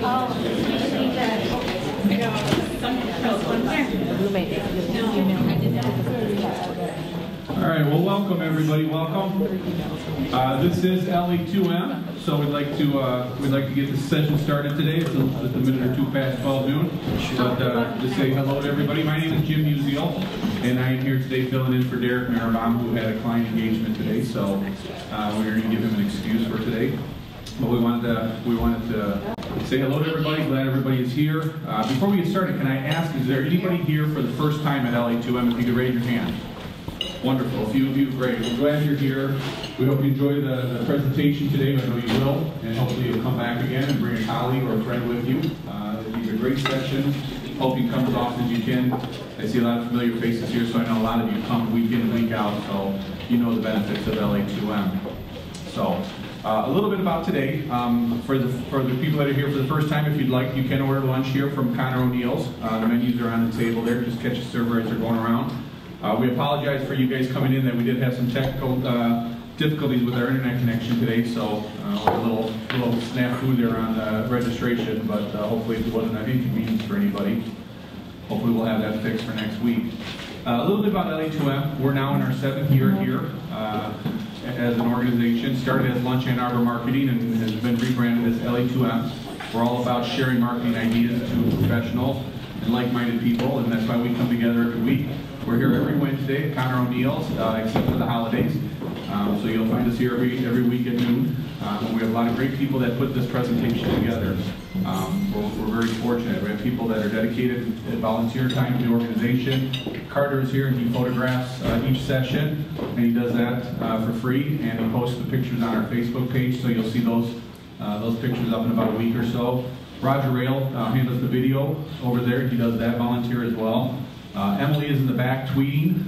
All right, well, welcome everybody. Welcome. This is LA2M, so we'd like to get this session started today. It's a minute or two past 12 noon. But to say hello to everybody, my name is Jim Uziel, and I am here today filling in for Derek Maribam, who had a client engagement today. So we're going to give him an excuse for today. But we wanted to say hello to everybody. Glad everybody is here. Before we get started, can I ask, is there anybody here for the first time at LA2M? If you could raise your hand. Wonderful. A few of you, great. We're glad you're here. We hope you enjoy the presentation today. I know you will, and hopefully you'll come back again and bring a colleague or a friend with you. These are great sessions. Hope you come as often as you can. I see a lot of familiar faces here, so I know a lot of you come week in and week out, so you know the benefits of LA2M. So, a little bit about today. For the people that are here for the first time, if you'd like, you can order lunch here from Connor O'Neill's. The menus are on the table there. Just catch a server as they're going around. We apologize for you guys coming in that we did have some technical difficulties with our internet connection today, so a little snafu there on the registration, but hopefully it wasn't an inconvenience for anybody. Hopefully we'll have that fixed for next week. A little bit about LA2M. We're now in our 7th year here as an organization. Started as Lunch Ann Arbor Marketing and has been rebranded as LA2M. We're all about sharing marketing ideas to professionals and like-minded people, and that's why we come together every week. We're here every Wednesday at Connor O'Neill's, except for the holidays. So you'll find us here every week at noon. We have a lot of great people that put this presentation together. We're very fortunate. We have people that are dedicated and volunteer time to the organization. Carter is here and he photographs each session, and he does that for free, and he posts the pictures on our Facebook page, so you'll see those pictures up in about a week or so. Roger Rail handles the video over there. He does that volunteer as well. Emily is in the back tweeting,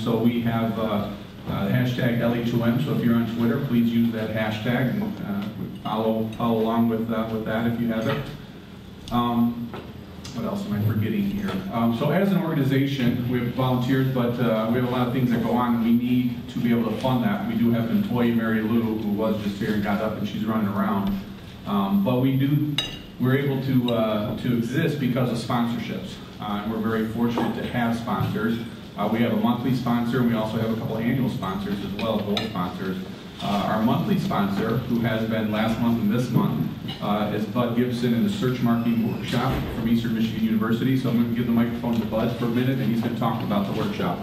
so we have the hashtag LA2M, so if you're on Twitter, please use that hashtag and follow along with that if you have it. What else am I forgetting here? So as an organization, we have volunteers, but we have a lot of things that go on, and we need to be able to fund that. We do have an employee, Mary Lou, who was just here and got up, and she's running around. But we're able to exist because of sponsorships. And we're very fortunate to have sponsors. We have a monthly sponsor, and we also have a couple annual sponsors as well, gold sponsors. Our monthly sponsor, who has been last month and this month, is Bud Gibson in the Search Marketing Workshop from Eastern Michigan University. So I'm going to give the microphone to Bud for a minute, and he's going to talk about the workshop.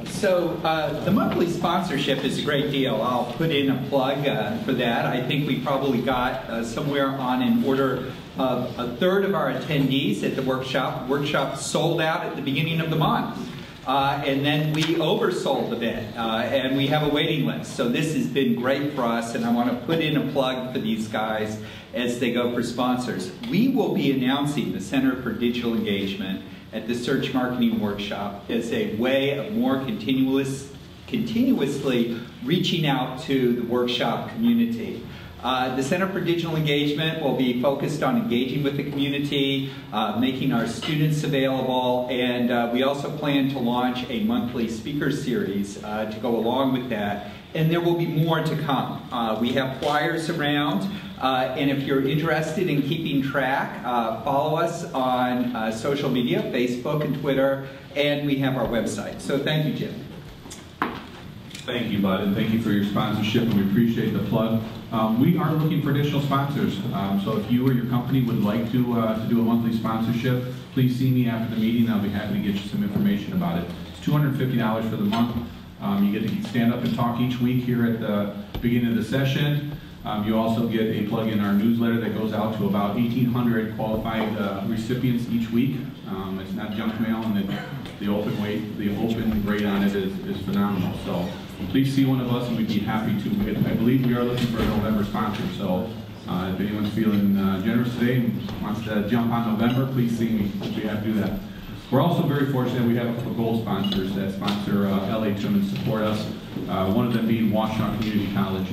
So the monthly sponsorship is a great deal. I'll put in a plug for that. I think we probably got somewhere on an order of a third of our attendees at the workshop. The workshop sold out at the beginning of the month. And then we oversold a bit, and we have a waiting list. So this has been great for us, and I want to put in a plug for these guys as they go for sponsors. We will be announcing the Center for Digital Engagement at the Search Marketing Workshop as a way of more continuously reaching out to the workshop community. The Center for Digital Engagement will be focused on engaging with the community, making our students available, and we also plan to launch a monthly speaker series to go along with that. And there will be more to come. We have flyers around, and if you're interested in keeping track, follow us on social media, Facebook and Twitter, and we have our website. So thank you, Jim. Thank you, Bud, and thank you for your sponsorship, and we appreciate the plug. We are looking for additional sponsors, so if you or your company would like to do a monthly sponsorship, please see me after the meeting. I'll be happy to get you some information about it. It's $250 for the month. You get to stand up and talk each week here at the beginning of the session. You also get a plug in our newsletter that goes out to about 1,800 qualified recipients each week. It's not junk mail, and the open rate on it is phenomenal. So please see one of us, and we'd be happy to. I believe we are looking for a November sponsor. So if anyone's feeling generous today and wants to jump on November, please see me. We'd be happy to do that. We're also very fortunate we have a couple of gold sponsors that sponsor LA2M and support us. One of them being Washtenaw Community College.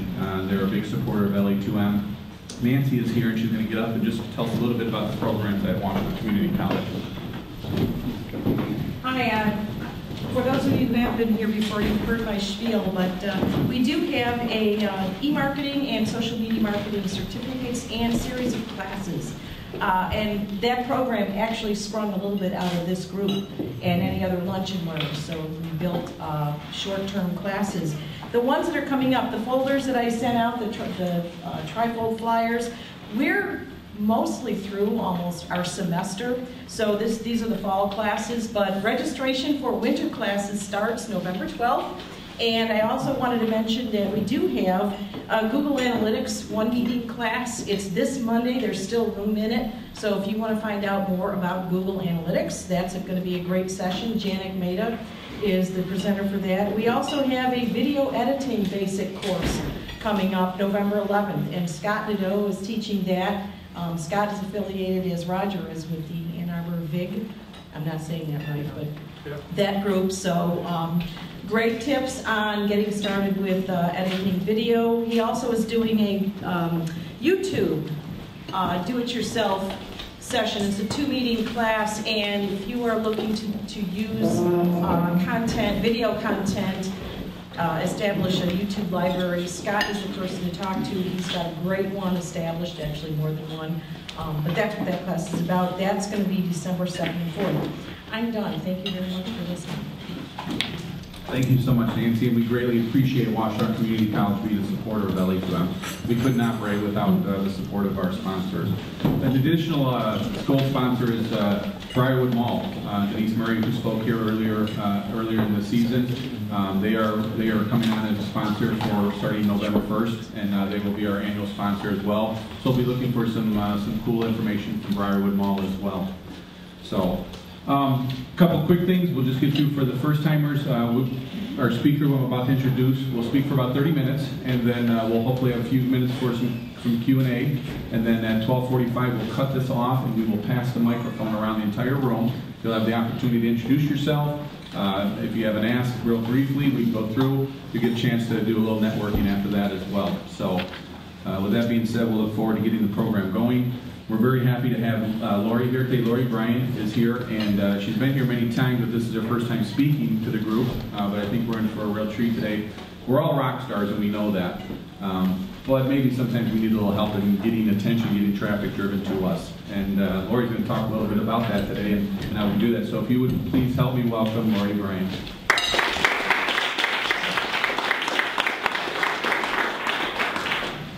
They're a big supporter of LA2M. Nancy is here, and she's going to get up and just tell us a little bit about the programs at Washtenaw Community College. Hi, For those of you who haven't been here before, you've heard my spiel, but we do have a e-marketing and social media marketing certificates and series of classes. And that program actually sprung a little bit out of this group and any other lunch and learn. So we built short-term classes. The ones that are coming up, the folders that I sent out, the trifold flyers, we're mostly through almost our semester. So these are the fall classes, but registration for winter classes starts November 12th. And I also wanted to mention that we do have a Google Analytics 1 meeting class. It's this Monday. There's still room in it. So if you want to find out more about Google Analytics, that's going to be a great session. Janik Mehta is the presenter for that. We also have a video editing basic course coming up November 11th. And Scott Nadeau is teaching that. Scott is affiliated, as Roger is, with the Ann Arbor VIG. I'm not saying that right, but that group. So great tips on getting started with editing video. He also is doing a YouTube do-it-yourself session. It's a 2-meeting class, and if you are looking to use content, video content, establish a YouTube library, Scott is the person to talk to. He's got a great one established, actually more than one. But that's what that class is about. That's going to be December 2nd and 4th. I'm done. Thank you very much for listening. Thank you so much, Nancy, and we greatly appreciate Washtenaw Community College being a supporter of LA2M. We couldn't operate without the support of our sponsors. An additional gold sponsor is Briarwood Mall. Denise Murray, who spoke here earlier in the season, they are coming on as a sponsor for starting November 1st, and they will be our annual sponsor as well. So we'll be looking for some cool information from Briarwood Mall as well. So. Couple quick things we'll just get through for the first timers. Our speaker who I'm about to introduce will speak for about 30 minutes, and then we'll hopefully have a few minutes for some Q&A, and then at 12:45 we'll cut this off and we will pass the microphone around the entire room. You'll have the opportunity to introduce yourself. If you have an ask real briefly, we can go through. You get a chance to do a little networking after that as well. So with that being said, we'll look forward to getting the program going. We're very happy to have Lori here today. Lori Bryan is here, and she's been here many times, but this is her first time speaking to the group. But I think we're in for a real treat today. We're all rock stars, and we know that. But maybe sometimes we need a little help in getting attention, getting traffic driven to us. And Lori's going to talk a little bit about that today, and how we do that. So if you would please help me welcome Lori Bryan.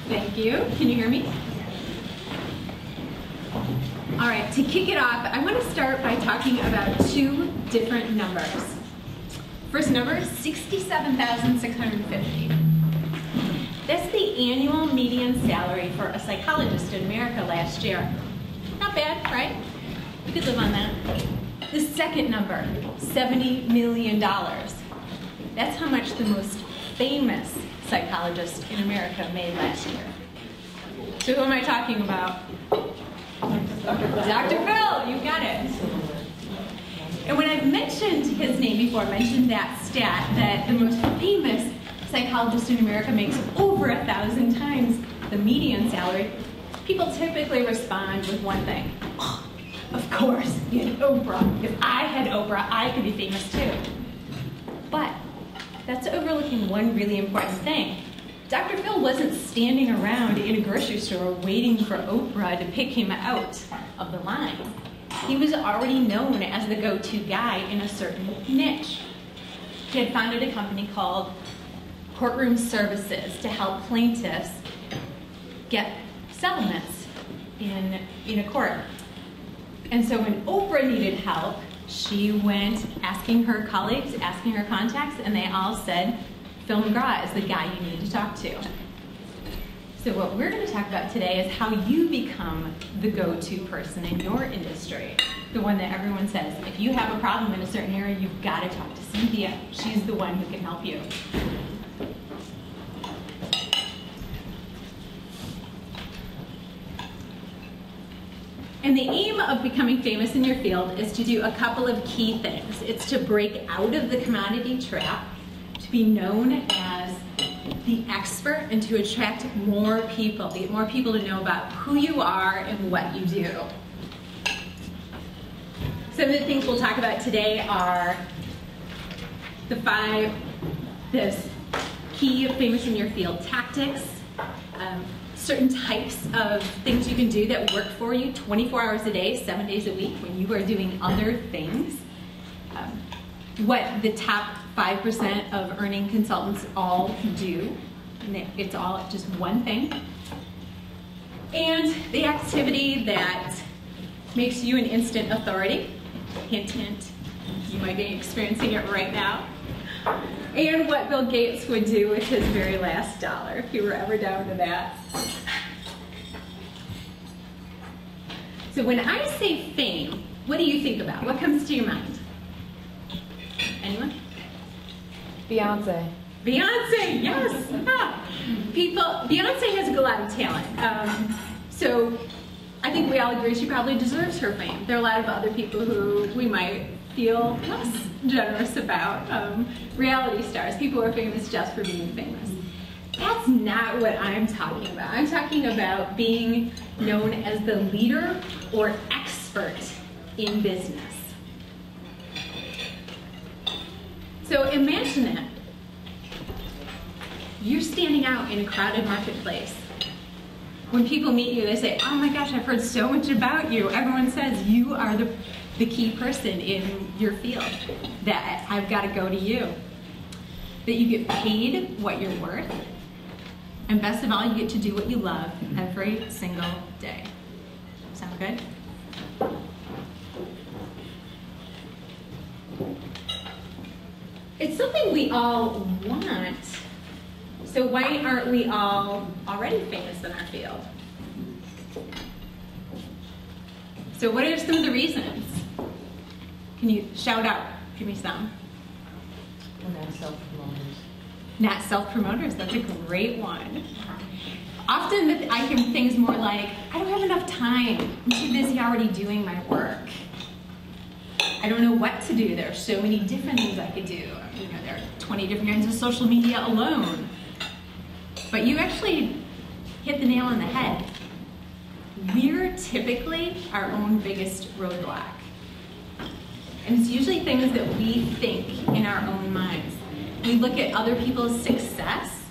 Thank you. Can you hear me? All right, to kick it off, I want to start by talking about 2 different numbers. First number is 67,650. That's the annual median salary for a psychologist in America last year. Not bad, right? We could live on that. The second number, $70 million. That's how much the most famous psychologist in America made last year. So who am I talking about? Dr. Phil, you got it. And when I've mentioned his name before, I mentioned that stat that the most famous psychologist in America makes over 1,000 times the median salary, people typically respond with one thing. Oh, of course, he had Oprah. If I had Oprah, I could be famous too. But that's overlooking one really important thing. Dr. Phil wasn't standing around in a grocery store waiting for Oprah to pick him out of the line. He was already known as the go-to guy in a certain niche. He had founded a company called Courtroom Services to help plaintiffs get settlements in a court. And so when Oprah needed help, she went asking her colleagues, asking her contacts, and they all said, Phil McGraw is the guy you need to talk to. So what we're going to talk about today is how you become the go-to person in your industry. The one that everyone says, if you have a problem in a certain area, you've got to talk to Cynthia. She's the one who can help you. And the aim of becoming famous in your field is to do a couple of key things. It's to break out of the commodity trap, to be known as the expert, and to attract more people, get more people to know about who you are and what you do. Some of the things we'll talk about today are this key famous in your field tactics, certain types of things you can do that work for you 24 hours a day, 7 days a week when you are doing other things. What the top 5% of earning consultants all do. It's all just one thing. And the activity that makes you an instant authority. Hint, hint, you might be experiencing it right now. And what Bill Gates would do with his very last dollar, if you were ever down to that. So when I say fame, what do you think about? What comes to your mind? Anyone? Beyonce. Beyonce, yes. Beyonce has a lot of talent. So I think we all agree she probably deserves her fame. There are a lot of other people who we might feel less generous about. Reality stars, people who are famous just for being famous. That's not what I'm talking about. I'm talking about being known as the leader or expert in business. So imagine that. You're standing out in a crowded marketplace. When people meet you, they say, oh my gosh, I've heard so much about you. Everyone says you are the key person in your field, that I've got to go to you. That you get paid what you're worth, and best of all, you get to do what you love every single day. Sound good? It's something we all want. So why aren't we all already famous in our field? So what are some of the reasons? Can you shout out? Give me some. We're not self-promoters. Not self-promoters, that's a great one. Often I hear things more like, I don't have enough time. I'm too busy already doing my work. I don't know what to do. There are so many different things I could do. You know, there are 20 different kinds of social media alone. But you actually hit the nail on the head. We're typically our own biggest roadblock. And it's usually things that we think in our own minds. We look at other people's success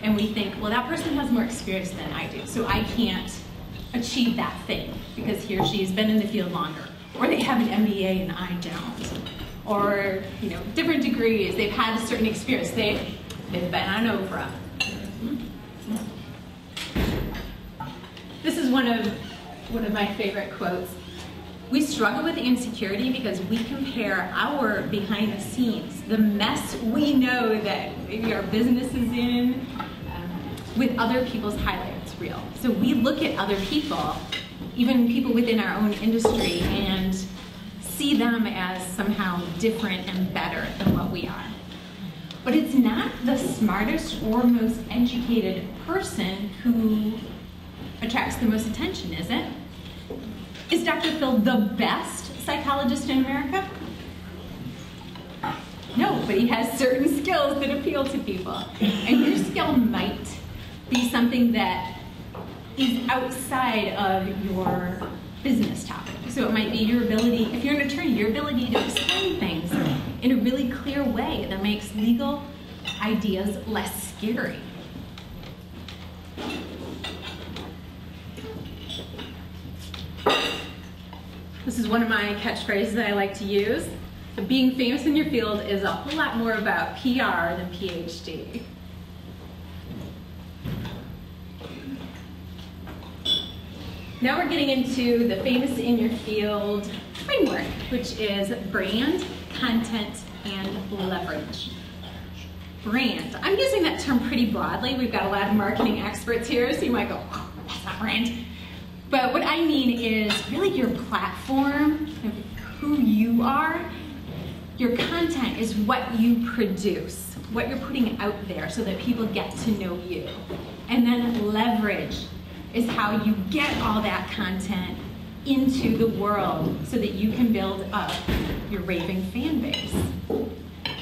and we think, well, that person has more experience than I do, so I can't achieve that thing because he or she has been in the field longer. Or they have an MBA and I don't. Or, you know, different degrees, they've had a certain experience. They've been on Oprah. This is one of my favorite quotes. We struggle with insecurity because we compare our behind the scenes, the mess we know that maybe our business is in, with other people's highlights reel. So we look at other people, even people within our own industry, and see them as somehow different and better than what we are. But it's not the smartest or most educated person who attracts the most attention, is it? Is Dr. Phil the best psychologist in America? No, but he has certain skills that appeal to people. And your skill might be something that is outside of your business topic. So it might be your ability, if you're an attorney, your ability to explain things in a really clear way that makes legal ideas less scary. This is one of my catchphrases that I like to use. Being famous in your field is a whole lot more about PR than PhD. Now we're getting into the famous in your field framework, which is brand, content, and leverage. Brand. I'm using that term pretty broadly. We've got a lot of marketing experts here, so you might go, oh, that's not brand. But what I mean is really your platform, who you are. Your content is what you produce, what you're putting out there so that people get to know you. And then leverage is how you get all that content into the world so that you can build up your raving fan base.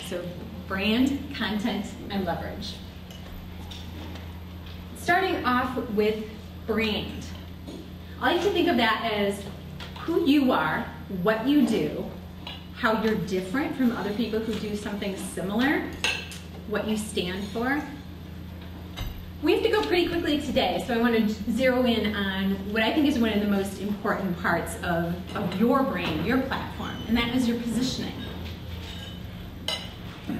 So brand, content, and leverage. Starting off with brand. I like to think of that as who you are, what you do, how you're different from other people who do something similar, what you stand for. We have to go pretty quickly today, so I want to zero in on what I think is one of the most important parts of your brand, your platform, and that is your positioning.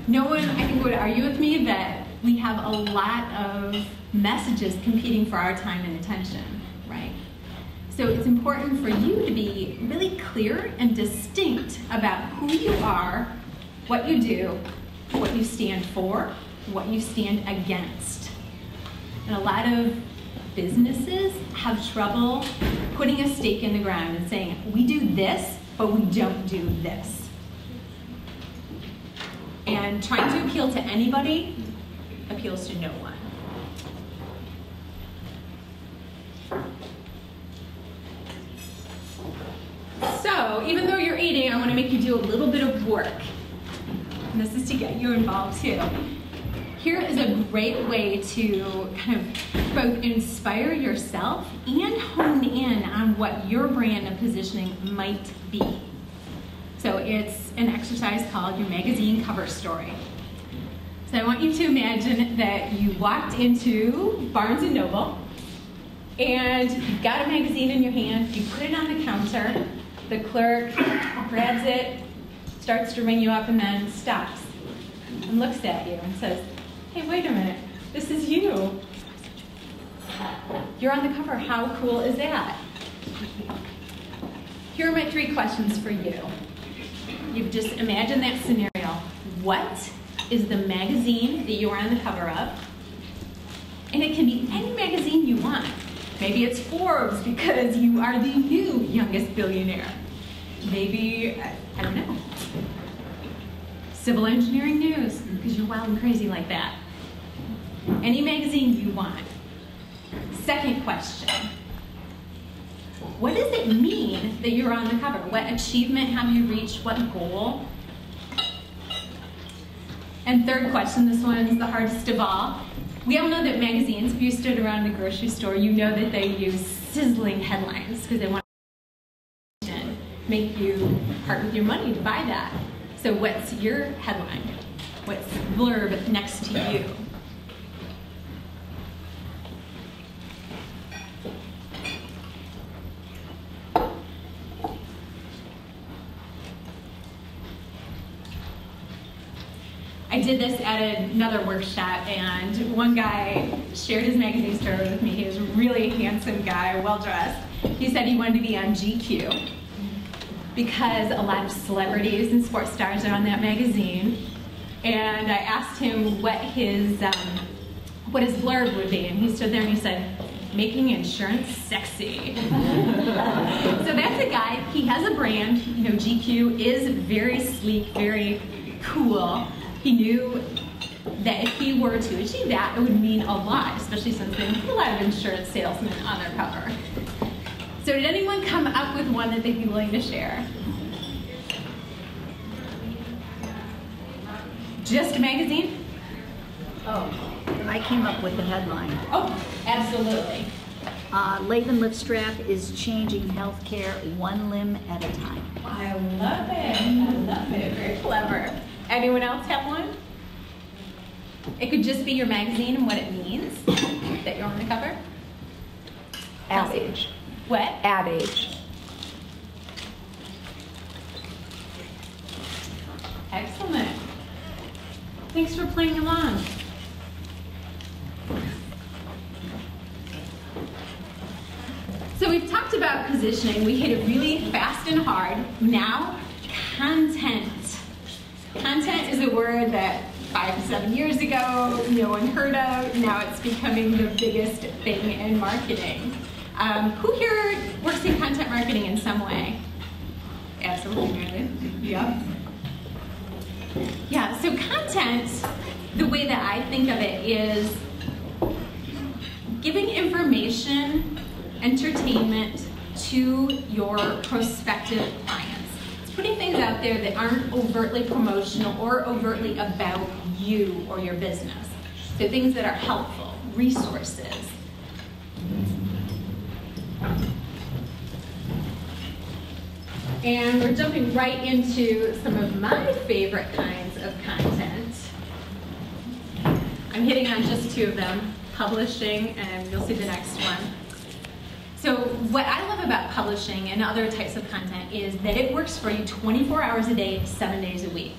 No one, I think, would argue with me that we have a lot of messages competing for our time and attention, right? So it's important for you to be really clear and distinct about who you are, what you do, what you stand for, what you stand against. And a lot of businesses have trouble putting a stake in the ground and saying, we do this, but we don't do this. And trying to appeal to anybody appeals to no one. So, even though you're eating, I want to make you do a little bit of work. And this is to get you involved too. Here is a great way to kind of both inspire yourself and hone in on what your brand and positioning might be. So it's an exercise called your magazine cover story. So I want you to imagine that you walked into Barnes & Noble and you've got a magazine in your hand, you put it on the counter, the clerk grabs it, starts to ring you up, and then stops and looks at you and says, hey, wait a minute, this is you. You're on the cover, how cool is that? Here are my 3 questions for you. You've just imagined that scenario. What is the magazine that you're on the cover of? And it can be any magazine you want. Maybe it's Forbes because you are the new youngest billionaire. Maybe, I don't know, Civil Engineering News because you're wild and crazy like that. Any magazine you want. Second question. What does it mean that you're on the cover? What achievement have you reached? What goal? And third question, this one's the hardest of all. We all know that magazines, if you stood around a grocery store, you know that they use sizzling headlines because they want to make you part with your money to buy that. So what's your headline? What's the blurb next to you? I did this at another workshop, and one guy shared his magazine story with me. He was a really handsome guy, well-dressed. He said he wanted to be on GQ because a lot of celebrities and sports stars are on that magazine. And I asked him what his blurb would be, and he stood there and he said, making insurance sexy. So that's a guy, he has a brand. You know, GQ is very sleek, very cool. He knew that if he were to achieve that, it would mean a lot, especially since they put a lot of insurance salesmen on their cover. So did anyone come up with one that they'd be willing to share? Just a magazine? Oh, I came up with the headline. Oh, absolutely. Latham Lift Strap is changing healthcare one limb at a time. I love it. I love it. Very clever. Anyone else have one? It could just be your magazine and what it means that you're on the cover. Ad age. What? Ad age. Excellent. Thanks for playing along. So we've talked about positioning. We hit it really fast and hard. Now, content. Content is a word that 5 to 7 years ago no one heard of. Now it's becoming the biggest thing in marketing. Who here works in content marketing in some way? Absolutely. Yep. Yeah, so content, the way that I think of it is giving information, entertainment to your prospective clients. It's putting things out there that aren't overtly promotional or overtly about you or your business. So things that are helpful, resources. And we're jumping right into some of my favorite kinds of content. I'm hitting on just two of them, publishing, and you'll see the next one. So what I love about publishing and other types of content is that it works for you 24 hours a day, 7 days a week.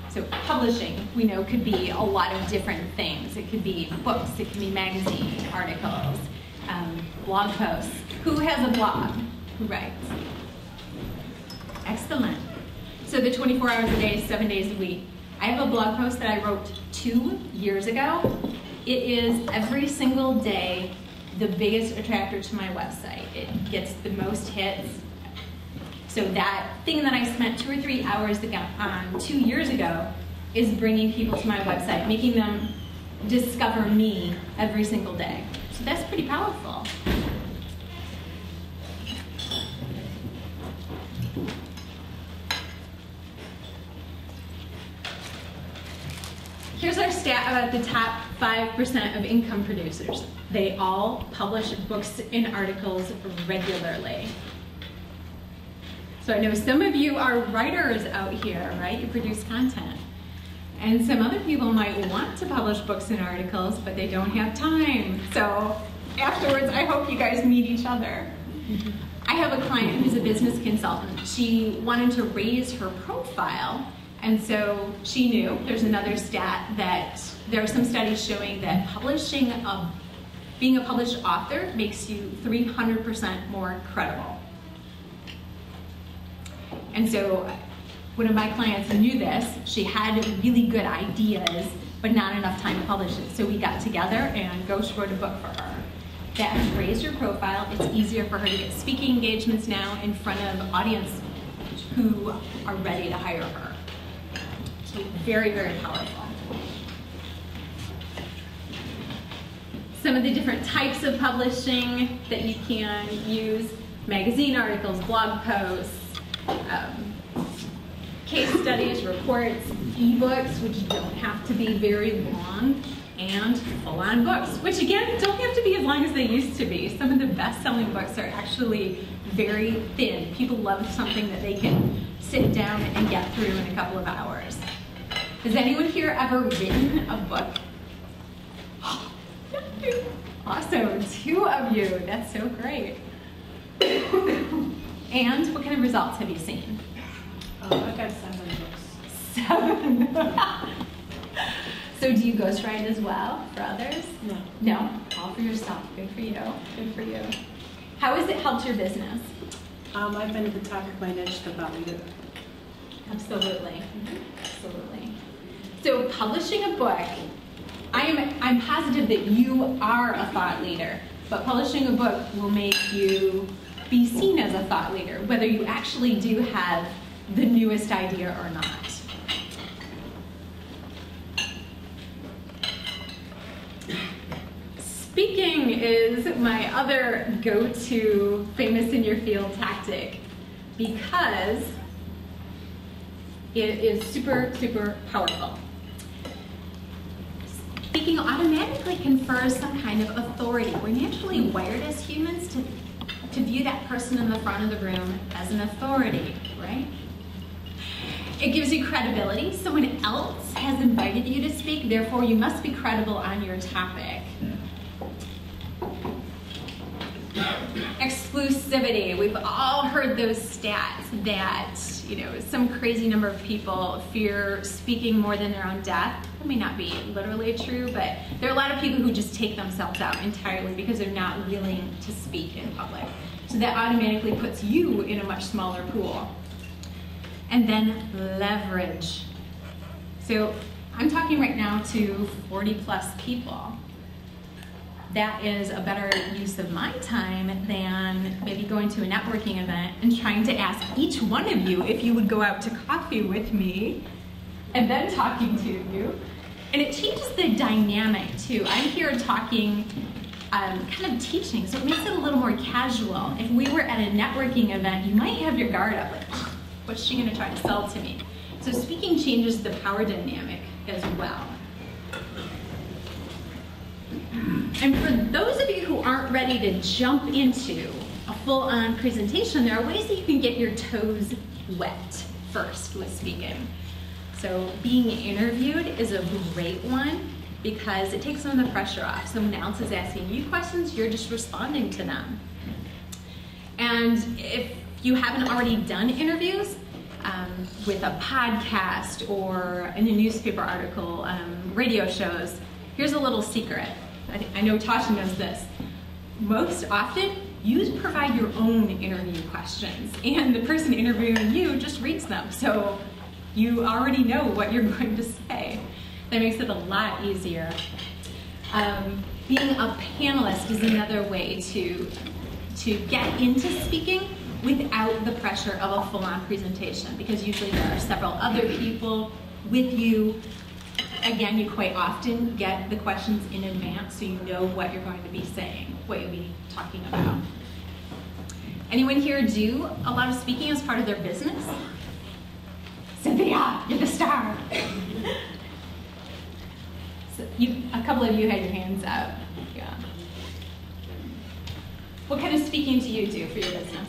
So publishing, we know, could be a lot of different things. It could be books, it can be magazine articles, blog posts. Who has a blog? Who writes? Excellent. So the 24 hours a day, 7 days a week. I have a blog post that I wrote 2 years ago. It is every single day the biggest attractor to my website. It gets the most hits. So that thing that I spent 2 or 3 hours on 2 years ago is bringing people to my website, making them discover me every single day. So that's pretty powerful. Here's our stat about the top 5% of income producers. They all publish books and articles regularly. So I know some of you are writers out here, right? You produce content. And some other people might want to publish books and articles, but they don't have time. So afterwards, I hope you guys meet each other. I have a client who's a business consultant. She wanted to raise her profile, and so she knew, there's another stat, that there are some studies showing that being a published author makes you 300% more credible. And so one of my clients knew this. She had really good ideas, but not enough time to publish it. So we got together and Ghost wrote a book for her. That has raised her profile. It's easier for her to get speaking engagements now in front of audience who are ready to hire her. So very, very powerful. Some of the different types of publishing that you can use: magazine articles, blog posts, case studies, reports, ebooks, which don't have to be very long, and full-on books, which again, don't have to be as long as they used to be. Some of the best-selling books are actually very thin. People love something that they can sit down and get through in a couple of hours. Has anyone here ever written a book? Awesome, 2 of you, that's so great. And what kind of results have you seen? I've got 7 books. 7. So do you ghostwrite as well for others? No. No? All for yourself. Good for you. Good for you. How has it helped your business? I've been at the top of my niche, the thought leader. Absolutely. Absolutely. So publishing a book, I'm positive that you are a thought leader, but publishing a book will make you be seen as a thought leader, whether you actually do have the newest idea or not. Speaking is my other go-to famous in your field tactic, because it is super, super powerful. Speaking automatically confers some kind of authority. We're naturally wired as humans to view that person in the front of the room as an authority, right? It gives you credibility. Someone else has invited you to speak, therefore you must be credible on your topic. Exclusivity. We've all heard those stats that, some crazy number of people fear speaking more than their own death. That may not be literally true, but there are a lot of people who just take themselves out entirely because they're not willing to speak in public. So that automatically puts you in a much smaller pool. And then leverage. So I'm talking right now to 40+ people. That is a better use of my time than maybe going to a networking event and trying to ask each one of you if you would go out to coffee with me and then talking to you. And it changes the dynamic too. I'm here talking, kind of teaching, so it makes it a little more casual. If we were at a networking event, you might have your guard up, like, what's she gonna try to sell to me? So speaking changes the power dynamic as well. And for those of you who aren't ready to jump into a full-on presentation, there are ways that you can get your toes wet first with speaking. So being interviewed is a great one because it takes some of the pressure off. Someone else is asking you questions, you're just responding to them. And if you haven't already done interviews with a podcast or in a newspaper article, radio shows, here's a little secret. I know Tasha knows this. Most often, you provide your own interview questions, and the person interviewing you just reads them. So you already know what you're going to say. That makes it a lot easier. Being a panelist is another way to get into speaking without the pressure of a full-on presentation, because usually there are several other people with you. Again, you quite often get the questions in advance so you know what you're going to be saying, what you'll be talking about. Anyone here do a lot of speaking as part of their business? Cynthia, you're the star. So a couple of you had your hands up. Yeah. What kind of speaking do you do for your business?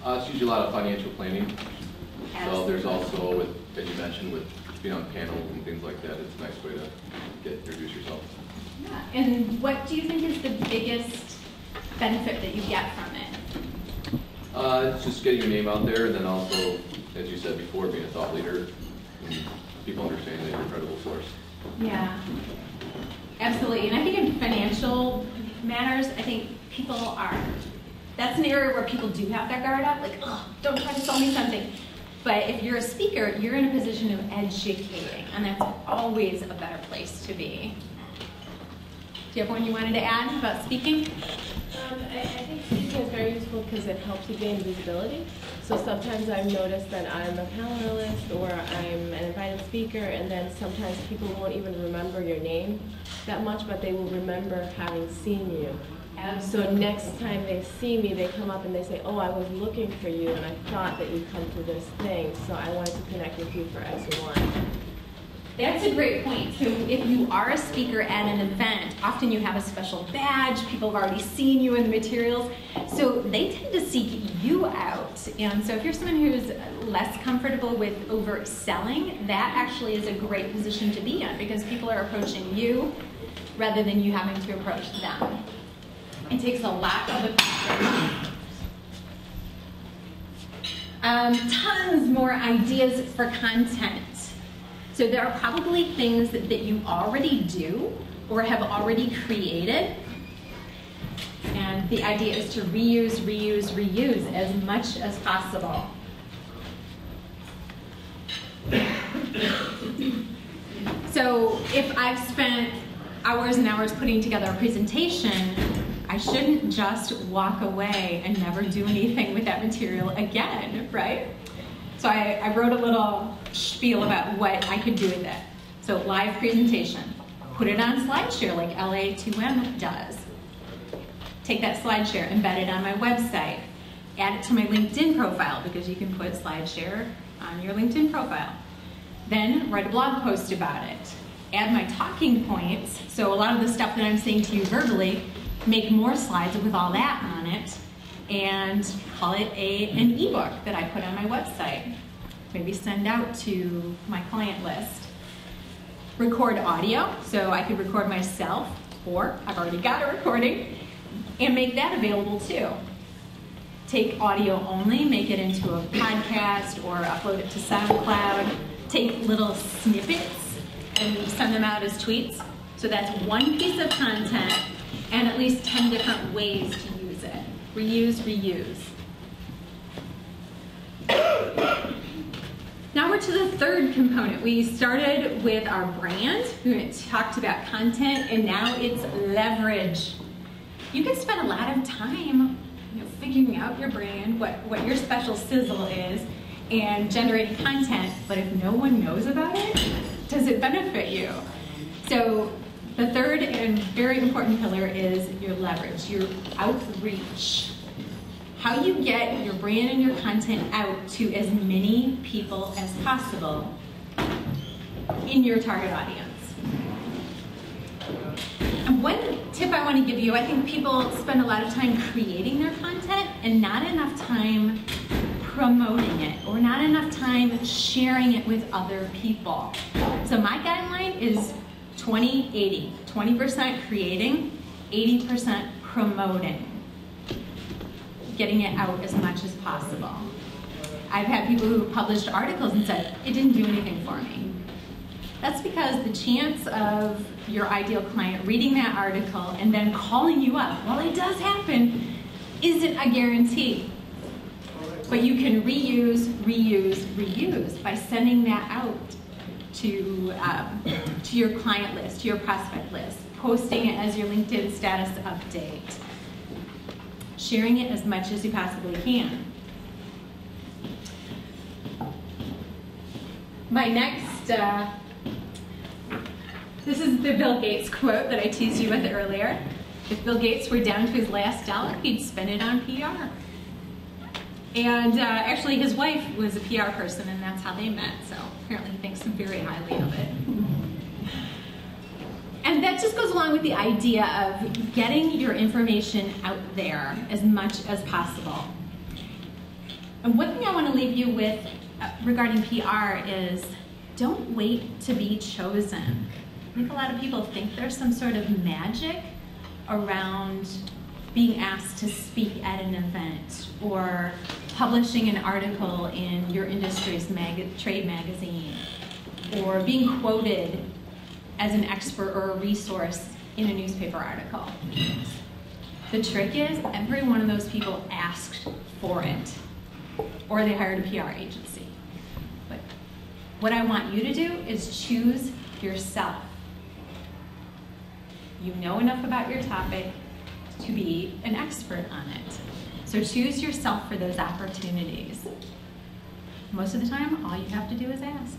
It's usually a lot of financial planning. Absolutely. So there's also, as you mentioned, with being on panels and things like that, it's a nice way to introduce yourself. Yeah. And what do you think is the biggest benefit that you get from it? It's just getting your name out there, and then also, as you said before, being a thought leader, and people understand that you're a credible source. Yeah, absolutely. And I think in financial matters, I think people are, that's an area where people do have their guard up, like, oh, don't try to sell me something. But if you're a speaker, you're in a position of educating, and that's always a better place to be. Do you have one you wanted to add about speaking? I think speaking is very useful because it helps you gain visibility. So sometimes I've noticed that I'm a panelist or I'm an invited speaker, and then sometimes people won't even remember your name that much, but they will remember having seen you. So next time they see me, they come up and they say, oh, I was looking for you, and I thought that you'd come to this thing, so I wanted to connect with you for X or Y. That's a great point. So if you are a speaker at an event, often you have a special badge, people have already seen you in the materials, so they tend to seek you out. And so if you're someone who's less comfortable with overt selling, that actually is a great position to be in because people are approaching you rather than you having to approach them. It takes a lot of the pressure. Tons more ideas for content. So there are probably things that you already do or have already created. And the idea is to reuse, reuse, reuse as much as possible. So if I've spent hours and hours putting together a presentation, I shouldn't just walk away and never do anything with that material again, right? So I wrote a little spiel about what I could do with it. So live presentation, put it on SlideShare like LA2M does. Take that SlideShare, embed it on my website, add it to my LinkedIn profile because you can put SlideShare on your LinkedIn profile. Then write a blog post about it. Add my talking points, so a lot of the stuff that I'm saying to you verbally, make more slides with all that on it, and call it an ebook that I put on my website. Maybe send out to my client list. Record audio, so I could record myself, or I've already got a recording, and make that available too. Take audio only, make it into a podcast, or upload it to SoundCloud. Take little snippets and send them out as tweets. So that's one piece of content and at least 10 different ways to use it. Reuse, reuse. Now we're to the third component. We started with our brand, we talked about content, and now it's leverage. You can spend a lot of time figuring out your brand, what your special sizzle is, and generating content, but if no one knows about it, does it benefit you? So the third and very important pillar is your leverage, your outreach. How you get your brand and your content out to as many people as possible in your target audience. And one tip I want to give you, I think people spend a lot of time creating their content and not enough time promoting it, or not enough time sharing it with other people. So my guideline is 20-80. 20% creating, 80% promoting. Getting it out as much as possible. I've had people who published articles and said, it didn't do anything for me. That's because the chance of your ideal client reading that article and then calling you up, while it does happen, isn't a guarantee. But you can reuse, reuse, reuse by sending that out to your client list, to your prospect list, posting it as your LinkedIn status update, sharing it as much as you possibly can. My next, this is the Bill Gates quote that I teased you with earlier. If Bill Gates were down to his last dollar, he'd spend it on PR. And actually his wife was a PR person, and that's how they met, so apparently he thinks very highly of it. And that just goes along with the idea of getting your information out there as much as possible. And one thing I want to leave you with regarding PR is don't wait to be chosen. I think a lot of people think there's some sort of magic around being asked to speak at an event or publishing an article in your industry's trade magazine or being quoted as an expert or a resource in a newspaper article. The trick is every one of those people asked for it, or they hired a PR agency. But what I want you to do is choose yourself. You know enough about your topic to be an expert on it. So choose yourself for those opportunities. Most of the time, all you have to do is ask.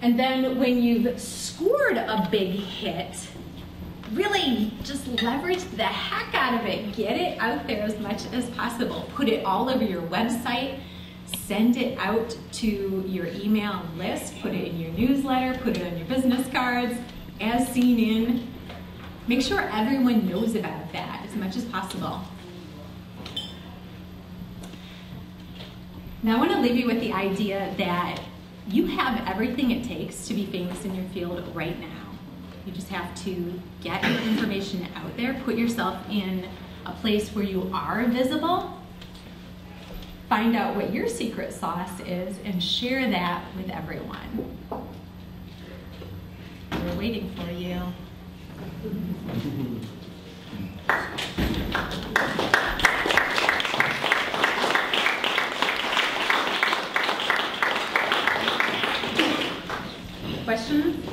And then when you've scored a big hit, really just leverage the heck out of it. Get it out there as much as possible. Put it all over your website. Send it out to your email list. Put it in your newsletter. Put it on your business cards. As seen in. Make sure everyone knows about that as much as possible. Now I want to leave you with the idea that you have everything it takes to be famous in your field right now. You just have to get your information out there, put yourself in a place where you are visible, find out what your secret sauce is, and share that with everyone. We're waiting for you. Questions?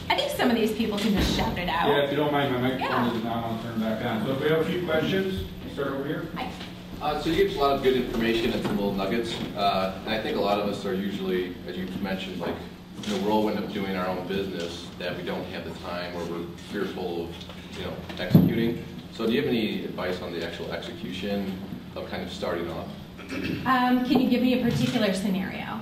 I think some of these people can just shout it out. Yeah, if you don't mind, my microphone is not on, turn back on. So if we have a few questions, start over here. Hi. So you give us a lot of good information and some little nuggets, and I think a lot of us are usually, as you mentioned, like in a whirlwind of doing our own business, that we don't have the time or we're fearful of, executing. So do you have any advice on the actual execution of kind of starting off? Can you give me a particular scenario?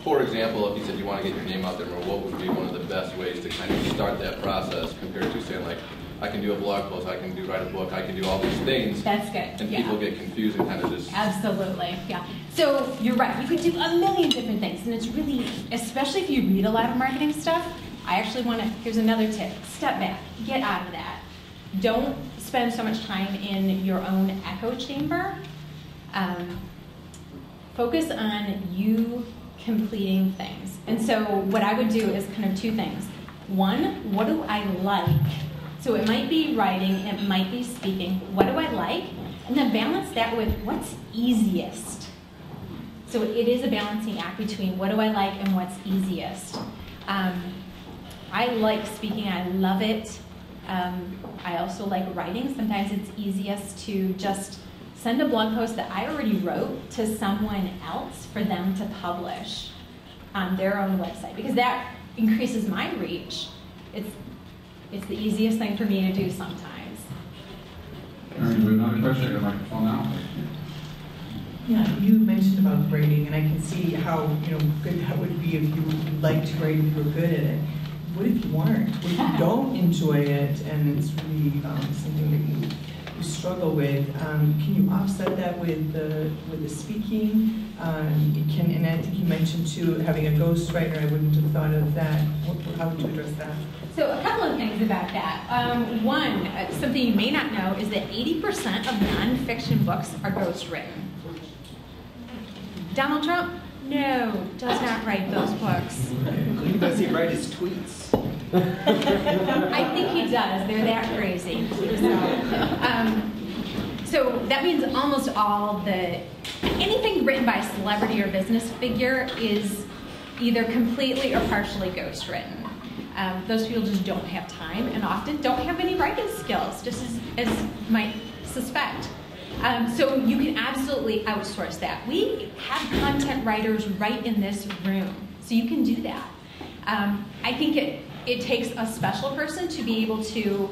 For example, if you said you want to get your name out there more, what would be one of the best ways to kind of start that process compared to saying like, I can do a blog post, I can write a book, I can do all these things. That's good. And yeah. people get confused and kind of just... Absolutely, yeah. So you're right, you could do a million different things, and it's really, especially if you read a lot of marketing stuff, I actually want to, here's another tip, step back, get out of that. Don't spend so much time in your own echo chamber. Focus on you completing things. And so what I would do is kind of two things. One, what do I like? So it might be writing, it might be speaking. What do I like? And then balance that with what's easiest. So it is a balancing act between what do I like and what's easiest. I like speaking, I love it. I also like writing. Sometimes it's easiest to just send a blog post that I already wrote to someone else for them to publish on their own website, because that increases my reach. It's the easiest thing for me to do sometimes. All right, we have another question. I got a microphone now. Yeah, you mentioned about grading, and I can see how good that would be be if you like to write, if you're good at it. What if you aren't? What if you don't enjoy it and it's really something that you struggle with? Can you offset that with the speaking? And I think you mentioned too having a ghostwriter. I wouldn't have thought of that. How would you address that? So a couple of things about that. One, something you may not know is that 80% of nonfiction books are ghostwritten. Donald Trump? No, does not write those books. Does he write his tweets? I think he does. They're that crazy. So that means almost all anything written by a celebrity or business figure is either completely or partially ghostwritten. Those people just don't have time and often don't have any writing skills, just as might suspect. So you can absolutely outsource that. We have content writers right in this room, so you can do that. I think it takes a special person to be able to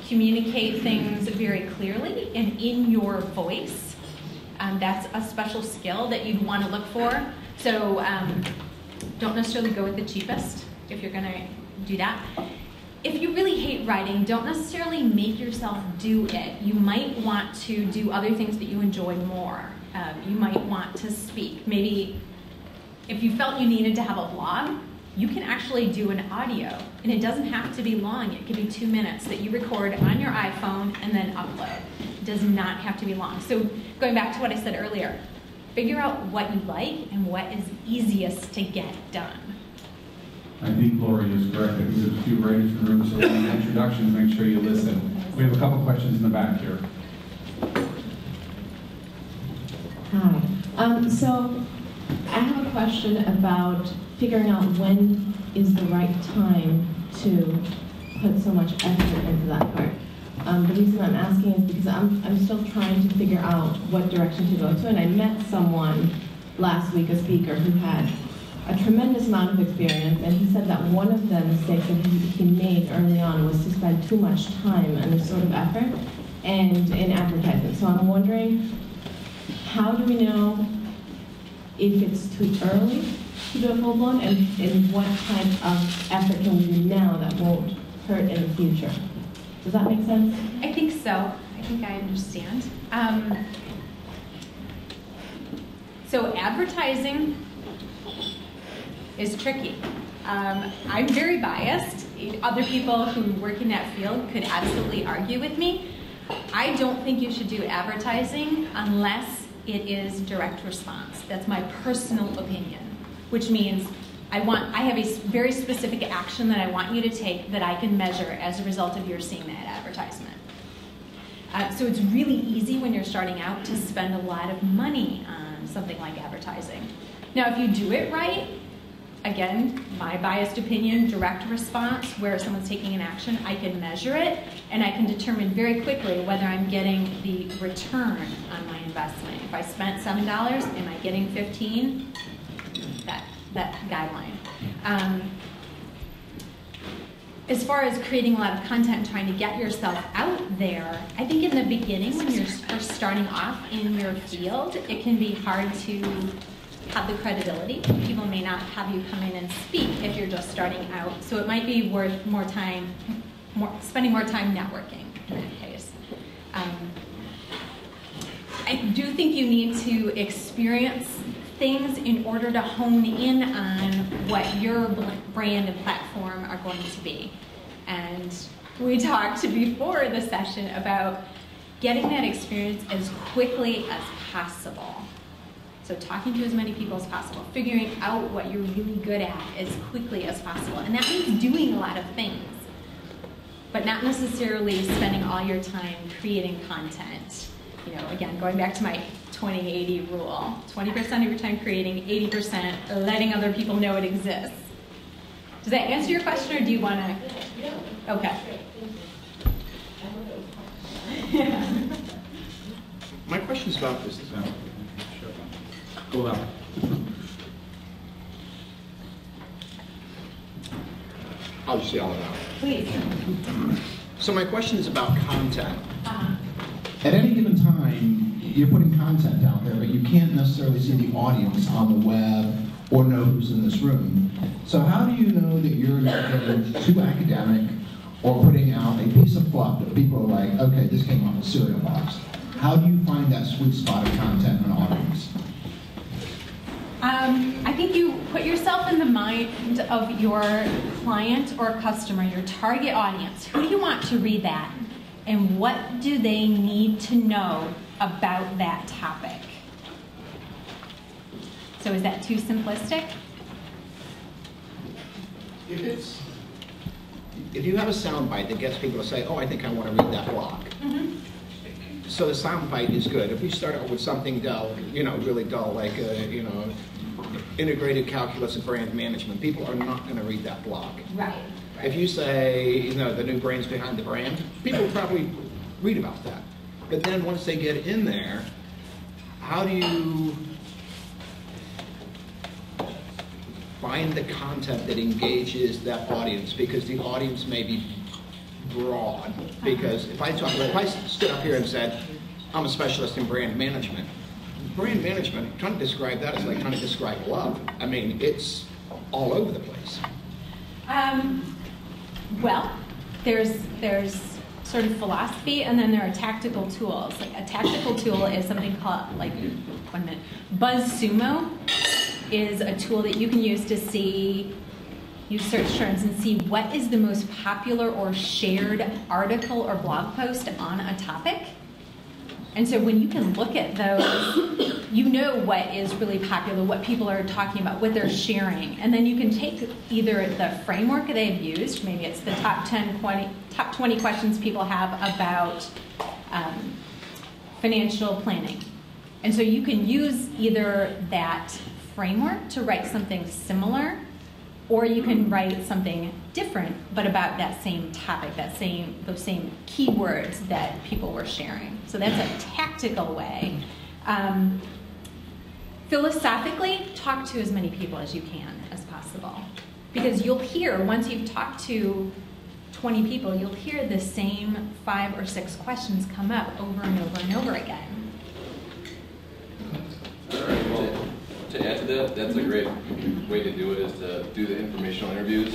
communicate things very clearly and in your voice. That's a special skill that you'd want to look for. So don't necessarily go with the cheapest if you're going to do that. If you really hate writing, don't necessarily make yourself do it. You might want to do other things that you enjoy more. You might want to speak. Maybe if you felt you needed to have a blog, you can actually do an audio. And it doesn't have to be long. It could be 2 minutes that you record on your iPhone and then upload. It does not have to be long. So going back to what I said earlier, figure out what you like and what is easiest to get done. I think Lori is correct. I think there's a few writers in the room, so in the introductions, make sure you listen. We have a couple questions in the back here. Hi. So I have a question about figuring out when is the right time to put so much effort into that part. The reason I'm asking is because I'm still trying to figure out what direction to go to, and I met someone last week, a speaker, who had a tremendous amount of experience, and he said that one of the mistakes that he made early on was to spend too much time and this sort of effort and in advertising. So I'm wondering, how do we know if it's too early to do a full-blown, and what type of effort can we do now that won't hurt in the future? Does that make sense? I think so. I think I understand. So advertising is tricky. I'm very biased. Other people who work in that field could absolutely argue with me. I don't think you should do advertising unless it is direct response. That's my personal opinion, which means I have a very specific action that I want you to take that I can measure as a result of your seeing that advertisement. So it's really easy when you're starting out to spend a lot of money on something like advertising. Now, if you do it right, again, my biased opinion, direct response, where someone's taking an action, I can measure it, and I can determine very quickly whether I'm getting the return on my investment. If I spent $7, am I getting 15? That guideline. As far as creating a lot of content and trying to get yourself out there, I think in the beginning when you're first starting off in your field, it can be hard to have the credibility. People may not have you come in and speak if you're just starting out. So it might be worth spending more time networking in that case. I do think you need to experience things in order to hone in on what your brand and platform are going to be. And we talked before the session about getting that experience as quickly as possible. So talking to as many people as possible, figuring out what you're really good at as quickly as possible. And that means doing a lot of things, but not necessarily spending all your time creating content. You know, again, going back to my 20-80 rule, 20% of your time creating, 80% letting other people know it exists. Does that answer your question, or do you want to? Okay. My question is about this. Go out. I'll just yell it out. Please. So my question is about content. At any given time, you're putting content out there, but you can't necessarily see the audience on the web or know who's in this room. So how do you know that you're not getting too academic or putting out a piece of fluff that people are like, okay, this came off a cereal box? How do you find that sweet spot of content and audience? I think you put yourself in the mind of your client or customer, your target audience. Who do you want to read that? And what do they need to know about that topic? So is that too simplistic? If you have a soundbite that gets people to say, oh, I think I want to read that blog. Mm-hmm. So the soundbite is good. If we start out with something dull, really dull, like, integrated calculus and brand management, people are not going to read that blog. Right. If you say, the new brains behind the brand, people probably read about that. But then once they get in there, how do you find the content that engages that audience? Because the audience may be broad. Because if I stood up here and said, I'm a specialist in brand management, trying to describe that is like trying to describe love. I mean, it's all over the place. Well, there's sort of philosophy, and then there are tactical tools. Like a tactical tool is something called, BuzzSumo is a tool that you can use to use search terms and see what is the most popular or shared article or blog post on a topic. And so when you can look at those, you know what is really popular, what people are talking about, what they're sharing. And then you can take either the framework they've used, maybe it's the top 20 questions people have about financial planning. And so you can use either that framework to write something similar, or you can write something different, but about that same topic, those same keywords that people were sharing. So that's a tactical way. Philosophically, talk to as many people as you can as possible. Because you'll hear, once you've talked to 20 people, you'll hear the same 5 or 6 questions come up over and over and over again. All right, well, to add to that, that's a great way to do it, is to do the informational interviews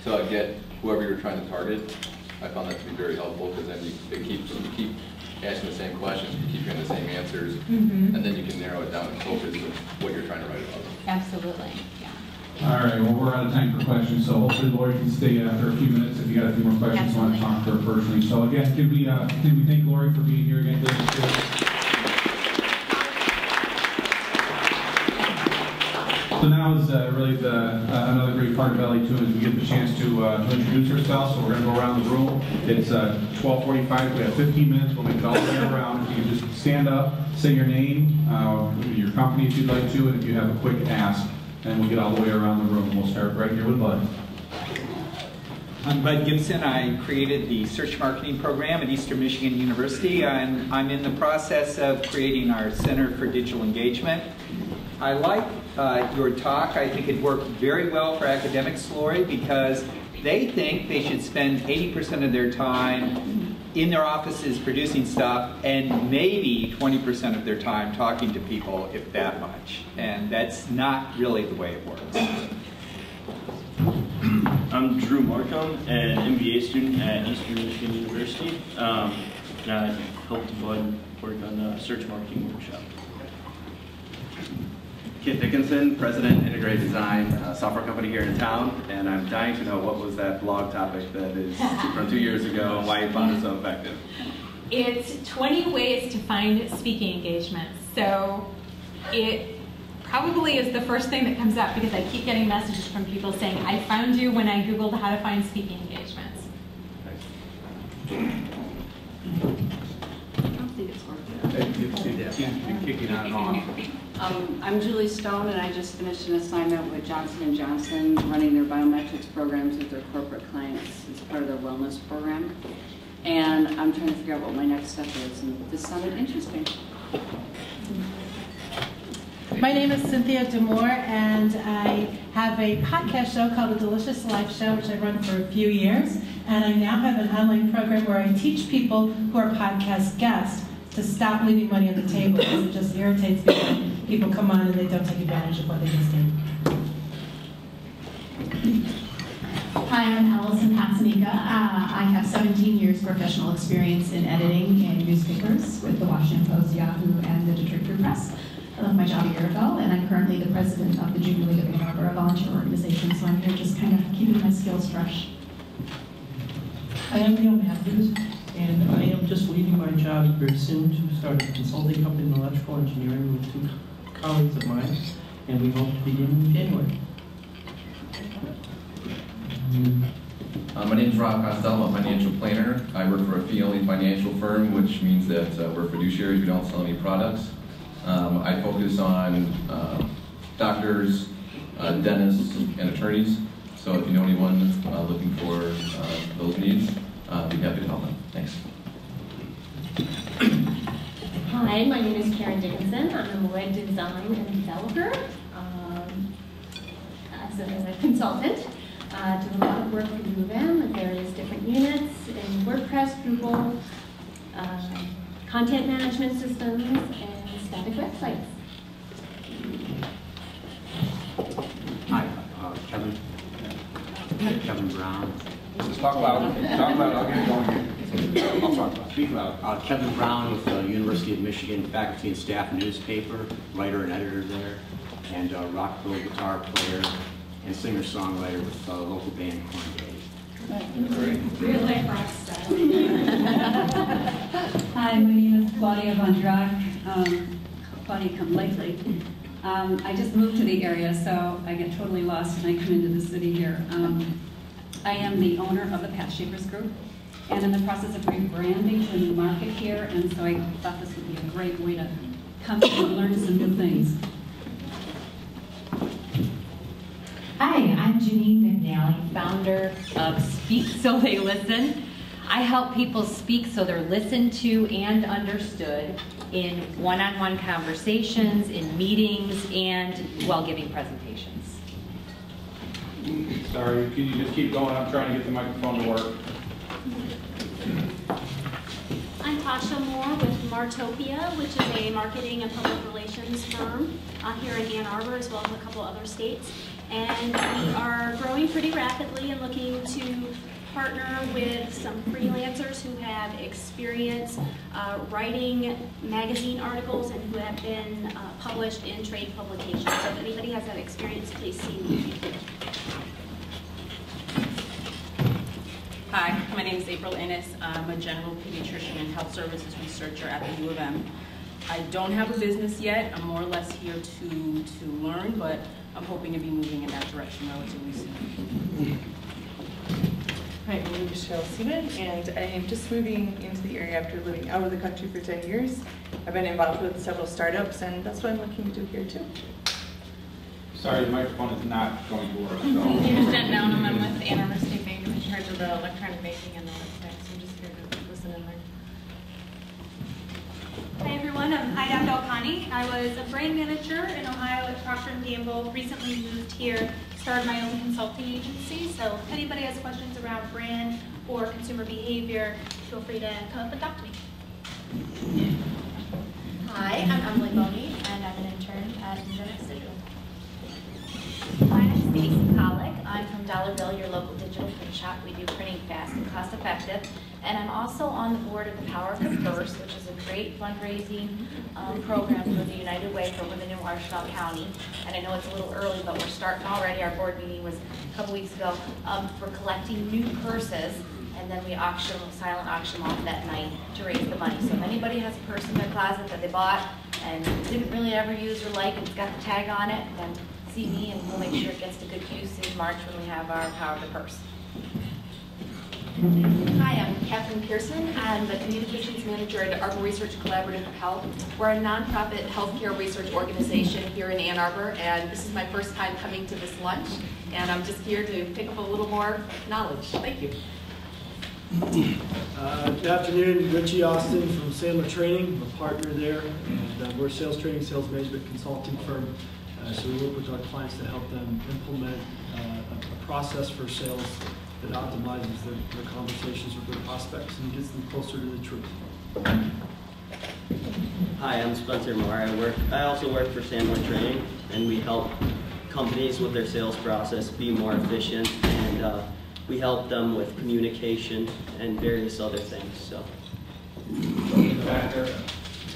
to get whoever you're trying to target. I found that to be very helpful, because then you keep asking the same questions, you keep getting the same answers, and then you can narrow it down and focus on what you're trying to write about. Absolutely, yeah. All right, well, we're out of time for questions, so hopefully Lori can stay after a few minutes if you got a few more questions. You want to talk to her personally. So again, can we thank Lori for being here again? So now is really another great part of LA2M is we get the chance to introduce ourselves. So we're going to go around the room. It's 12:45. We have 15 minutes. We'll make it all the way around. If you can just stand up, say your name, your company if you'd like to, and if you have a quick ask, and we'll get all the way around the room. We'll start right here with Bud. I'm Bud Gibson. I created the search marketing program at Eastern Michigan University, and I'm in the process of creating our Center for Digital Engagement. I like your talk. I think it worked very well for academics, Lori, because they think they should spend 80% of their time in their offices producing stuff and maybe 20% of their time talking to people, if that much. And that's not really the way it works. I'm Drew Markham, an MBA student at Eastern Michigan University. And I helped Bud work on the search marketing workshop. Kit Dickinson, President, Integrated Design, a software company here in town, and I'm dying to know what was that blog topic that is from 2 years ago and why you found it so effective. It's 20 ways to find speaking engagements. So it probably is the first thing that comes up because I keep getting messages from people saying, I found you when I Googled how to find speaking engagements. I don't think it's working. Kicking on and off. I'm Julie Stone, and I just finished an assignment with Johnson & Johnson running their biometrics programs with their corporate clients as part of their wellness program. And I'm trying to figure out what my next step is, and this sounded interesting. My name is Cynthia Demore, and I have a podcast show called The Delicious Life Show, which I run for a few years. And I now have an online program where I teach people who are podcast guests to stop leaving money on the table, because it just irritates me when people come on and they don't take advantage of what they just did. Hi, I'm Allison Pasanika. I have 17 years professional experience in editing in newspapers with the Washington Post, Yahoo, and the Detroit Free Press. I left my job a year ago, and I'm currently the president of the Junior League of Ann Arbor, a volunteer organization, so I'm here just kind of keeping my skills fresh. I am Neil Matthews, and I am just leaving my job very soon to start a consulting company in electrical engineering with 2 colleagues of mine, and we hope to begin in January. My name is Rob Costello. I'm a financial planner. I work for a fee-only financial firm, which means that we're fiduciaries. We don't sell any products. I focus on doctors, dentists, and attorneys. So if you know anyone looking for those needs, I'd be happy to help them. Thanks. Hi, my name is Karen Dickinson. I'm a web design and developer as a consultant. Do a lot of work with LA2M with various different units in WordPress, Drupal, content management systems, and static websites. Hi, Kevin Brown. Just talk loud. Talk loud. I'll get it going. I'll talk loud. Speak loud. Kevin Brown with the University of Michigan Faculty and Staff Newspaper, writer and editor there, and rock-bill guitar player and singer-songwriter with the local band Corn Real life rock star. Hi, my name is Claudia Von Drack. Claudia come lately. I just moved to the area, so I get totally lost when I come into the city here. I am the owner of the Path Shapers Group, and in the process of rebranding to a new market here, and so I thought this would be a great way to come and learn some new things. Hi, I'm Janine McNally, founder of Speak So They Listen. I help people speak so they're listened to and understood in one-on-one conversations, in meetings, and while giving presentations. Sorry, can you just keep going? I'm trying to get the microphone to work. I'm Tasha Moore with Martopia, which is a marketing and public relations firm here in Ann Arbor, as well as a couple other states. And we are growing pretty rapidly and looking to partner with some freelancers who have experience writing magazine articles and who have been published in trade publications. So if anybody has that experience, please see me. Hi, my name is April Innes. I'm a general pediatrician and health services researcher at the U of M. I don't have a business yet. I'm more or less here to learn, but I'm hoping to be moving in that direction relatively soon. Hi, I'm Michelle Seaman, and I am just moving into the area after living out of the country for 10 years. I've been involved with several startups, and that's what I'm looking to do here too. Sorry, the microphone is not going to work. So. My name is Jen Downham. I'm with Ann Arbor State Bank. I'm in charge of the electronic banking and the website, so I'm just here to listen and learn. Hi everyone, I'm Ida Dalkani. I was a brand manager in Ohio at Procter & Gamble, recently moved here, started my own consulting agency, so if anybody has questions around brand or consumer behavior, feel free to come up and talk to me. Hi, I'm Emily Boney, and I'm an intern at Internet Digital. Hi, I'm Stacey Pollock. I'm from Dollar Bill, your local digital print shop. We do printing fast and cost effective. And I'm also on the board of the Power of the Purse, which is a great fundraising program for the United Way for women in Washtenaw County. And I know it's a little early, but we're starting already. Our board meeting was a couple weeks ago for collecting new purses. And then we silent auction off that night to raise the money. So if anybody has a purse in their closet that they bought and didn't really ever use or like, and it's got the tag on it, then see me and we'll make sure it gets to good use in March when we have our Power of the Purse. Hi, I'm Catherine Pearson. I'm the Communications Manager at Arbor Research Collaborative Health. We're a nonprofit healthcare research organization here in Ann Arbor, and this is my first time coming to this lunch, and I'm just here to pick up a little more knowledge. Thank you. Good afternoon, Richie Austin from Sandler Training. I'm a partner there, and we're a sales training, sales management consulting firm. So we work with our clients to help them implement a process for sales that optimizes their conversations with their prospects and gets them closer to the truth. Hi, I'm Spencer Moore. I also work for Sandler Training, and we help companies with their sales process be more efficient, and we help them with communication and various other things. So.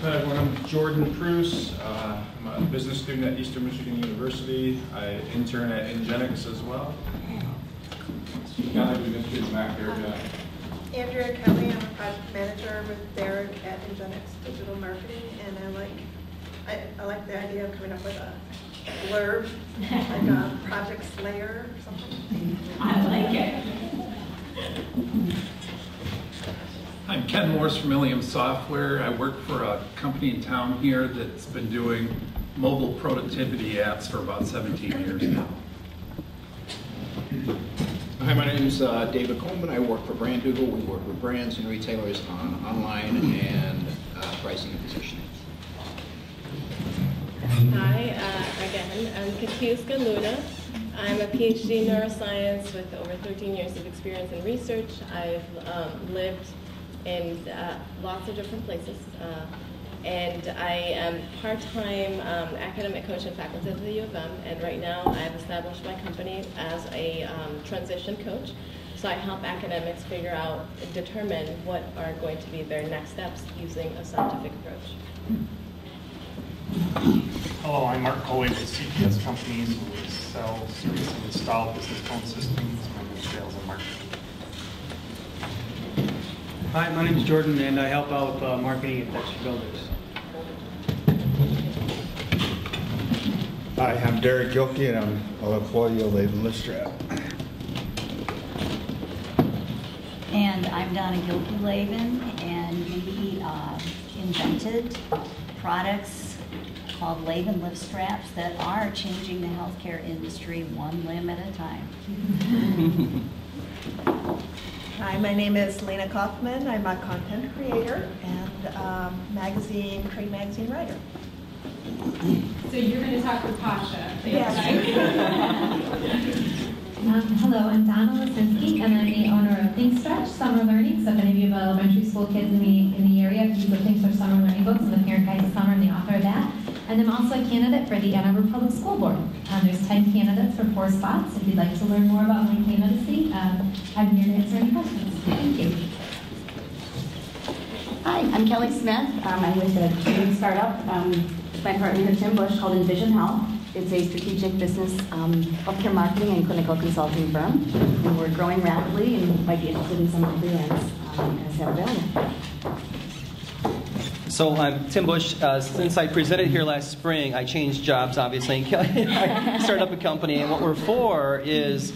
Hi everyone, I'm Jordan Pruse. I'm a business student at Eastern Michigan University. I intern at Ingenics as well. Andrea Kelly, I'm a project manager with Derek at Ingenics Digital Marketing, and I like the idea of coming up with a blurb, like a project slayer or something. I like it. I'm Ken Morse from LA2M Software. I work for a company in town here that's been doing mobile productivity apps for about 17 years now. Hi, my name is David Coleman. I work for Brandugal. We work with brands and retailers on online and pricing and positioning. Hi, again, I'm Katiuska Luna. I'm a PhD in neuroscience with over 13 years of experience in research. I've lived in lots of different places. And I am part-time academic coach and faculty at the U of M, and right now I've established my company as a transition coach. So I help academics figure out, determine what are going to be their next steps using a scientific approach. Hello, I'm Mark Coley with CPS Companies. We sell, service, and install business phone systems. I'm in sales and marketing. Hi, my name is Jordan, and I help out with marketing at Texture Builders. Hi, I'm Derek Gilkey, and I'm an employee of LA2M October. And I'm Donna Gilkey-Laven, and we invented products called Laven lift straps that are changing the healthcare industry one limb at a time. Hi, my name is Lena Kaufman. I'm a content creator and trade magazine writer. So you're going to talk with Tasha. Yes. Hello, I'm Donna Lisinski, and I'm the owner of Think Stretch Summer Learning. So if any of you have elementary school kids in the area, if you go Think Stretch Summer Learning books, I'm the parent guide this summer and the author of that. And I'm also a candidate for the Ann Arbor Public School Board. There's 10 candidates for 4 spots. If you'd like to learn more about my candidacy, I'm here to answer any questions. Thank you. Hi, I'm Kelly Smith. I'm with a training startup with my partner Tim Bush called Envision Health. It's a strategic business healthcare marketing and clinical consulting firm. And we're growing rapidly and might be interested in some of the freelance as have available. So I'm Tim Bush. Since I presented here last spring, I changed jobs, obviously. I started up a company, and what we're for is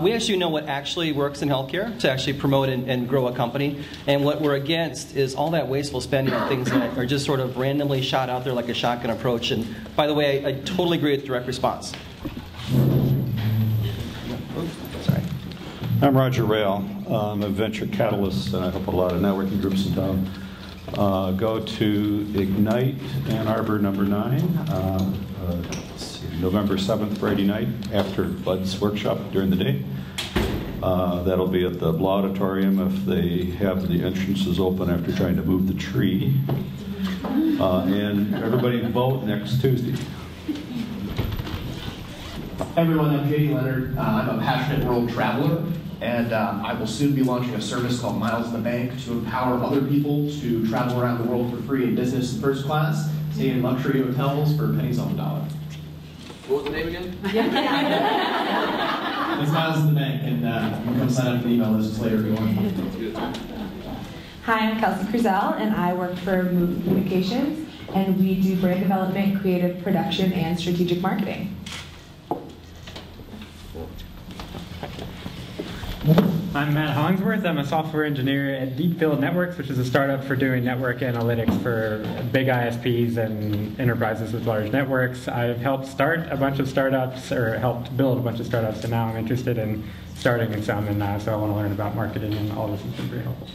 we actually know what actually works in healthcare to actually promote and grow a company. And what we're against is all that wasteful spending on things that are just sort of randomly shot out there like a shotgun approach. And by the way, I totally agree with direct response. Sorry. I'm Roger Rail. I'm a venture catalyst, and I help a lot of networking groups in town. Go to Ignite Ann Arbor number 9, November 7th, Friday night, after Bud's workshop during the day. That'll be at the Blau Auditorium if they have the entrances open after trying to move the tree. And everybody vote next Tuesday. Everyone, I'm JD Leonard. I'm a passionate world traveler, and I will soon be launching a service called Miles in the Bank to empower other people to travel around the world for free in business and first class, stay in luxury hotels for pennies on the dollar. What was the name again? It's Miles in the Bank, and you can come sign up for the email list later if you want. Hi, I'm Kelsey Cruzel, and I work for Move Communications, and we do brand development, creative production, and strategic marketing. I'm Matt Hongsworth. I'm a software engineer at Deepfield Networks, which is a startup for doing network analytics for big ISPs and enterprises with large networks. I've helped start a bunch of startups, or helped build a bunch of startups, and now I'm interested in starting in some, and so I want to learn about marketing, and all this has been very helpful.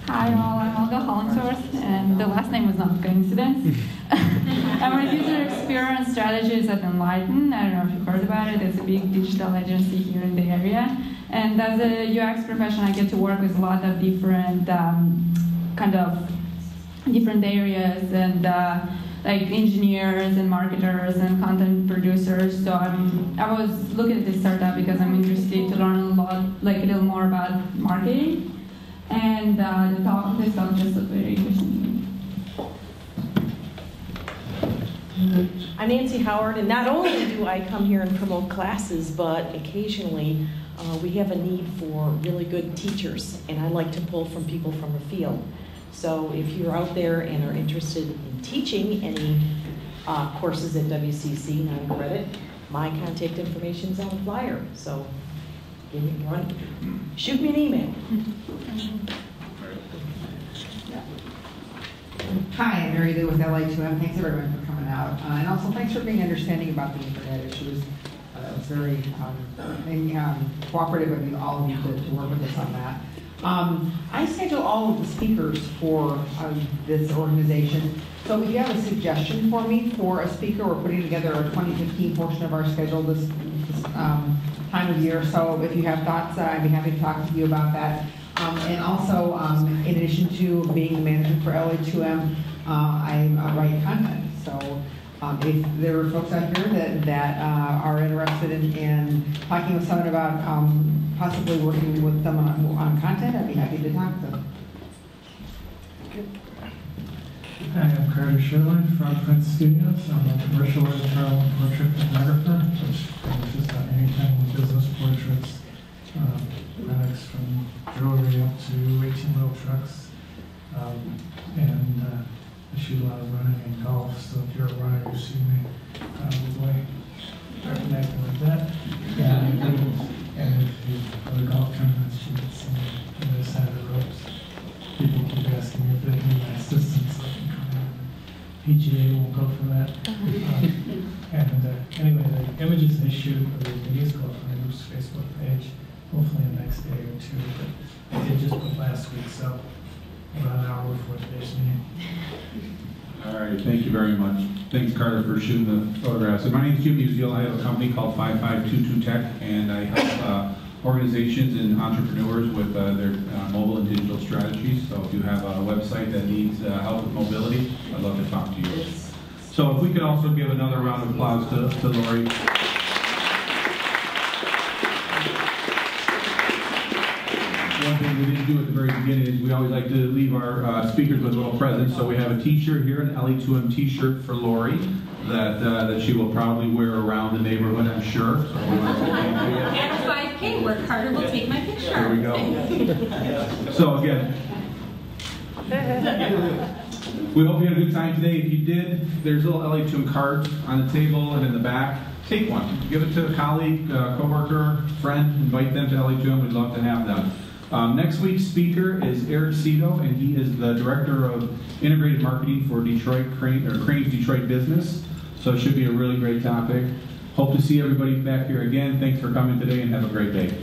Hi all, I'm Olga Hollingsworth, and the last name was not a coincidence. I'm a user experience strategist at Enlighten. I don't know if you've heard about it. It's a big digital agency here in the area. And as a UX professional, I get to work with a lot of different different areas. And like engineers and marketers and content producers. So I was looking at this startup because I'm interested to learn a lot, like a little more about marketing. And this talk just looked very interesting to me. I'm Nancy Howard, and not only do I come here and promote classes, but occasionally we have a need for really good teachers, and I like to pull from people from the field. So if you're out there and are interested in teaching any courses at WCC, non-credit, my contact information is on the flyer. So shoot me an email. Hi, I'm Mary Lou with LA2M. Thanks everyone for coming out. And also thanks for being understanding about the internet issues. That was very cooperative of you, all of you, to work with us on that. I schedule all of the speakers for this organization. So if you have a suggestion for me for a speaker, we're putting together a 2015 portion of our schedule this time of year. So if you have thoughts, I'd be happy to talk to you about that. And also, in addition to being the manager for LA2M, I write content. So if there are folks out here that are interested in talking with someone about possibly working with them on content, I'd be happy to talk to them. Hi, I'm Carter Sherlin from Prince Studios. I'm a commercial editorial portrait photographer, which focuses on anytime business portraits, products from jewelry up to 18-wheel trucks, and I shoot a lot of running and golf, so if you're a runner, you see me probably recognizing like that. And if you go to golf tournaments, you can see me on the other side of the ropes. People keep asking me if they need my assistance, so I can come in. PGA won't go for that. Anyway, the images they shoot or the videos go up on the group's Facebook page, hopefully the next day or two. But I did just put last week, so about an hour before today's meeting. All right, thank you very much. Thanks, Carter, for shooting the photographs. So my name is Jim Musial. I have a company called 5522 Tech, and I help organizations and entrepreneurs with their mobile and digital strategies. So if you have a website that needs help with mobility, I'd love to talk to you. So if we could also give another round of applause to Lori. One thing we didn't do at the very beginning is we always like to leave our speakers with a little present. So we have a t-shirt here, an LA2M t-shirt for Lori that she will probably wear around the neighborhood, I'm sure. So At 5K, where Carter will take my picture. There we go. So again, we hope you had a good time today. If you did, there's little LA2M cards on the table and in the back. Take one. Give it to a colleague, coworker, friend. Invite them to LA2M. We'd love to have them. Next week's speaker is Eric Cito, and he is the Director of Integrated Marketing for Crane's Detroit Business. So it should be a really great topic. Hope to see everybody back here again. Thanks for coming today, and have a great day.